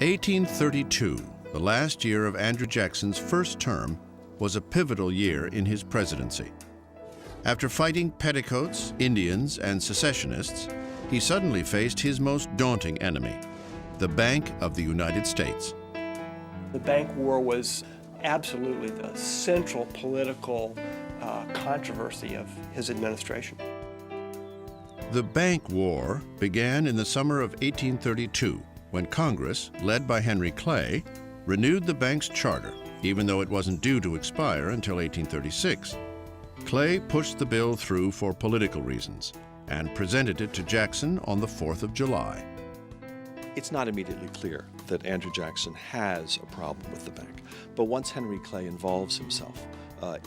1832, the last year of Andrew Jackson's first term, was a pivotal year in his presidency. After fighting petticoats, Indians, and secessionists, he suddenly faced his most daunting enemy, the Bank of the United States. The bank war was absolutely the central political controversy of his administration. The Bank War began in the summer of 1832, when Congress, led by Henry Clay, renewed the bank's charter, even though it wasn't due to expire until 1836. Clay pushed the bill through for political reasons and presented it to Jackson on the 4th of July. It's not immediately clear that Andrew Jackson has a problem with the bank, but once Henry Clay involves himself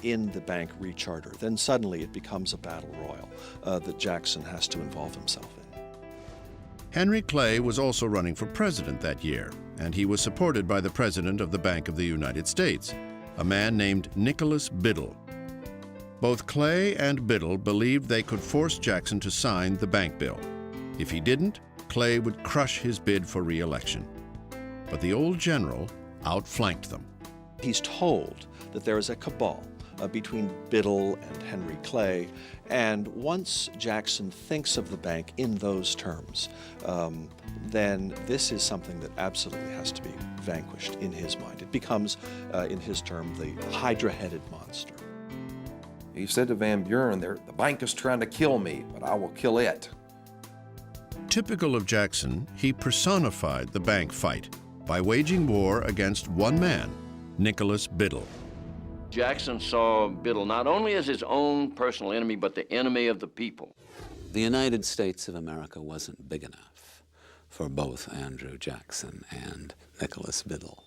in the bank recharter, then suddenly it becomes a battle royal that Jackson has to involve himself in. Henry Clay was also running for president that year, and he was supported by the president of the Bank of the United States, a man named Nicholas Biddle. Both Clay and Biddle believed they could force Jackson to sign the bank bill. If he didn't, Clay would crush his bid for re-election. But the old general outflanked them. He's told that there is a cabal between Biddle and Henry Clay, and once Jackson thinks of the bank in those terms, then this is something that absolutely has to be vanquished in his mind. It becomes, in his term, the hydra-headed monster. He said to Van Buren, the bank is trying to kill me, but I will kill it. Typical of Jackson, he personified the bank fight by waging war against one man, Nicholas Biddle. Jackson saw Biddle not only as his own personal enemy, but the enemy of the people. The United States of America wasn't big enough for both Andrew Jackson and Nicholas Biddle.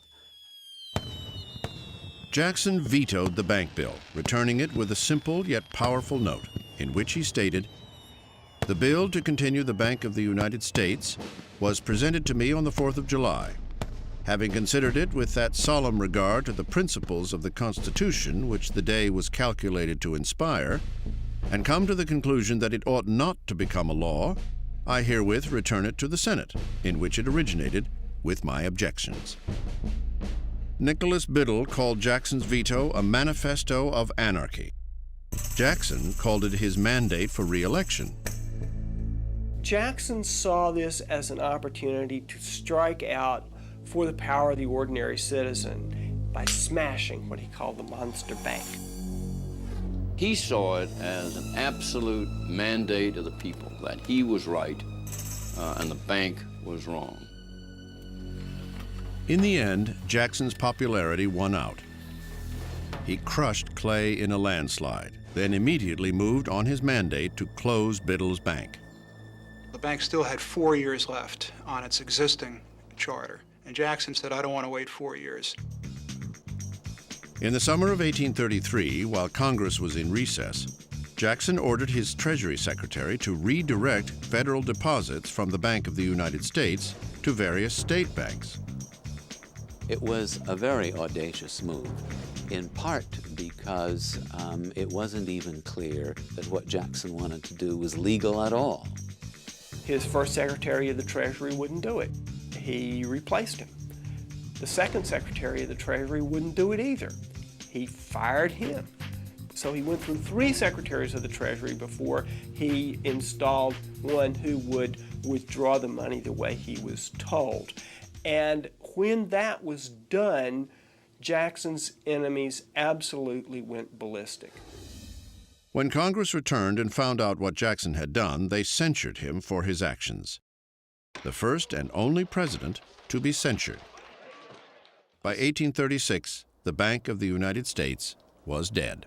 Jackson vetoed the bank bill, returning it with a simple yet powerful note in which he stated, "The bill to continue the Bank of the United States was presented to me on the 4th of July. Having considered it with that solemn regard to the principles of the Constitution which the day was calculated to inspire, and come to the conclusion that it ought not to become a law, I herewith return it to the Senate, in which it originated, with my objections." Nicholas Biddle called Jackson's veto a manifesto of anarchy. Jackson called it his mandate for re-election. Jackson saw this as an opportunity to strike out for the power of the ordinary citizen by smashing what he called the monster bank. He saw it as an absolute mandate of the people, that he was right and the bank was wrong. In the end, Jackson's popularity won out. He crushed Clay in a landslide, then immediately moved on his mandate to close Biddle's bank. The bank still had 4 years left on its existing charter, and Jackson said, "I don't want to wait 4 years." In the summer of 1833, while Congress was in recess, Jackson ordered his Treasury Secretary to redirect federal deposits from the Bank of the United States to various state banks. It was a very audacious move, in part because it wasn't even clear that what Jackson wanted to do was legal at all. His first Secretary of the Treasury wouldn't do it. He replaced him. The second Secretary of the Treasury wouldn't do it either. He fired him. So he went through 3 Secretaries of the Treasury before he installed one who would withdraw the money the way he was told. And when that was done, Jackson's enemies absolutely went ballistic. When Congress returned and found out what Jackson had done, they censured him for his actions. The first and only president to be censured. By 1836, the Bank of the United States was dead.